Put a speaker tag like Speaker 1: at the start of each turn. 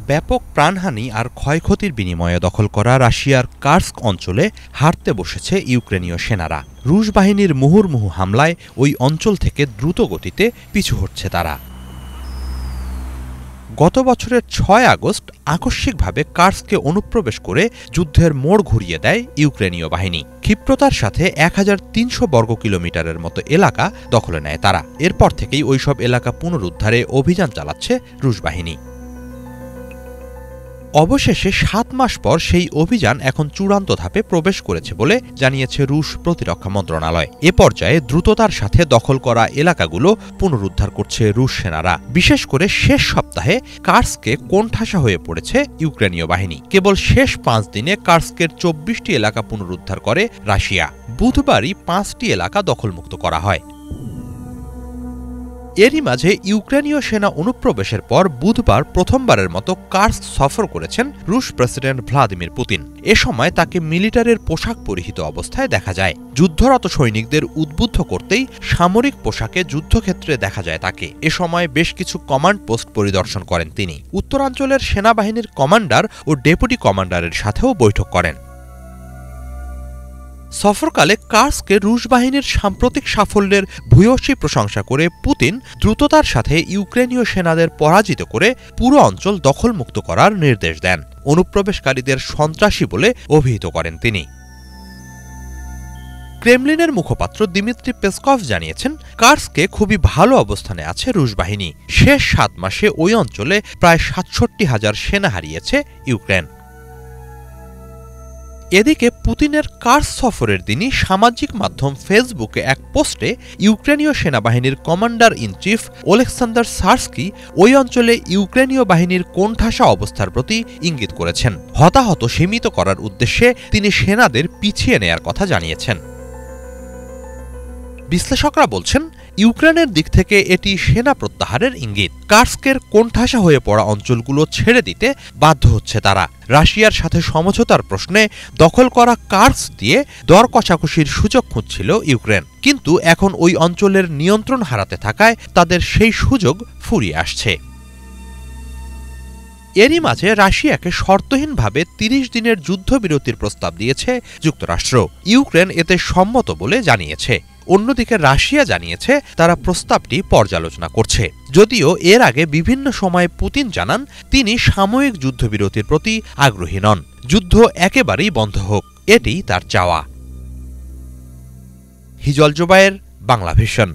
Speaker 1: ব্যাপক প্রাণহানি আর ক্ষয়ক্ষতির বিনিময়ে দখল করা রাশিয়ার কার্স্ক অঞ্চলে হারতে বসেছে ইউক্রেনীয় সেনারা। রুশ বাহিনীর মুহুর্মুহু হামলায় ওই অঞ্চল থেকে দ্রুত গতিতে পিছু হটছে তারা। গত বছরের ৬ আগস্ট আকস্মিকভাবে কার্স্কে অনুপ্রবেশ করে যুদ্ধের মোড় ঘুরিয়ে দেয় ইউক্রেনীয় বাহিনী। ক্ষিপ্রতার সাথে ১৩০০ বর্গ কিলোমিটারের মতো এলাকা দখলে নেয় তারা। এরপর থেকেই ওইসব এলাকা পুনরুদ্ধারে অভিযান চালাচ্ছে রুশ বাহিনী। অবশেষে ৭ মাস পর সেই অভিযান এখন চূড়ান্ত ধাপে প্রবেশ করেছে বলে জানিয়েছে রুশ প্রতিরক্ষা মন্ত্রণালয়। এ পর্যায়ে দ্রুততার সাথে দখল করা এলাকাগুলো পুনরুদ্ধার করছে রুশ সেনারা। বিশেষ করে শেষ সপ্তাহে কার্স্কে কোণঠাসা হয়ে পড়েছে ইউক্রেনীয় বাহিনী। কেবল শেষ ৫ দিনে কার্স্কের ২৪টি এলাকা পুনরুদ্ধার করে রাশিয়া। বুধবারই ৫টি এলাকা দখলমুক্ত করা হয়। এরই মাঝে ইউক্রেনীয় সেনা অনুপ্রবেশের পর বুধবার প্রথমবারের মতো কার্স্ক সফর করেছেন রুশ প্রেসিডেন্ট ভ্লাদিমির পুতিন। এ সময় তাকে মিলিটারির পোশাক পরিহিত অবস্থায় দেখা যায়। যুদ্ধরত সৈনিকদের উদ্বুদ্ধ করতেই সামরিক পোশাকে যুদ্ধক্ষেত্রে দেখা যায় তাকে। এ সময় বেশ কিছু কমান্ড পোস্ট পরিদর্শন করেন তিনি। উত্তরাঞ্চলের সেনাবাহিনীর কমান্ডার ও ডেপুটি কমান্ডারের সাথেও বৈঠক করেন। সফরকালে কার্স্কে রুশ বাহিনীর সাম্প্রতিক সাফল্যের ভূয়সী প্রশংসা করে পুতিন দ্রুততার সাথে ইউক্রেনীয় সেনাদের পরাজিত করে পুরো অঞ্চল দখলমুক্ত করার নির্দেশ দেন। অনুপ্রবেশকারীদের সন্ত্রাসী বলে অভিহিত করেন তিনি। ক্রেমলিনের মুখপাত্র দিমিত্রি পেসকভ জানিয়েছেন, কার্স্কে খুবই ভালো অবস্থানে আছে রুশ বাহিনী। শেষ ৭ মাসে ওই অঞ্চলে প্রায় ৬৭,০০০ সেনা হারিয়েছে ইউক্রেন। এদিকে পুতিনের কার্স্ক সফরের দিনই সামাজিক মাধ্যম ফেসবুকে এক পোস্টে ইউক্রেনীয় সেনাবাহিনীর কমান্ডার ইন চিফ ওলেক্সান্ডার সার্স্কি ওই অঞ্চলে ইউক্রেনীয় বাহিনীর কোণঠাসা অবস্থার প্রতি ইঙ্গিত করেছেন। হতাহত সীমিত করার উদ্দেশ্যে তিনি সেনাদের পিছিয়ে নেয়ার কথা জানিয়েছেন। বিশ্লেষকরা বলছেন, ইউক্রেনের দিক থেকে এটি সেনা প্রত্যাহারের ইঙ্গিত। কার্স্কের কোণঠাসা হয়ে পড়া অঞ্চলগুলো ছেড়ে দিতে বাধ্য হচ্ছে তারা। রাশিয়ার সাথে সমঝোতার প্রশ্নে দখল করা কার্স্ক দিয়ে দর কষাকষির সুযোগ খুঁজছিল ইউক্রেন, কিন্তু এখন ওই অঞ্চলের নিয়ন্ত্রণ হারাতে থাকায় তাদের সেই সুযোগ ফুরিয়ে আসছে। এরই মাঝে রাশিয়াকে শর্তহীনভাবে ৩০ দিনের যুদ্ধবিরতির প্রস্তাব দিয়েছে যুক্তরাষ্ট্র। ইউক্রেন এতে সম্মত বলে জানিয়েছে। অন্যদিকে রাশিয়া জানিয়েছে তারা প্রস্তাবটি পর্যালোচনা করছে। যদিও এর আগে বিভিন্ন সময়ে পুতিন জানান তিনি সাময়িক যুদ্ধবিরতির প্রতি আগ্রহী নন। যুদ্ধ একেবারেই বন্ধ হোক, এটিই তার চাওয়া। হিজল জোবায়ের, বাংলাভিশন।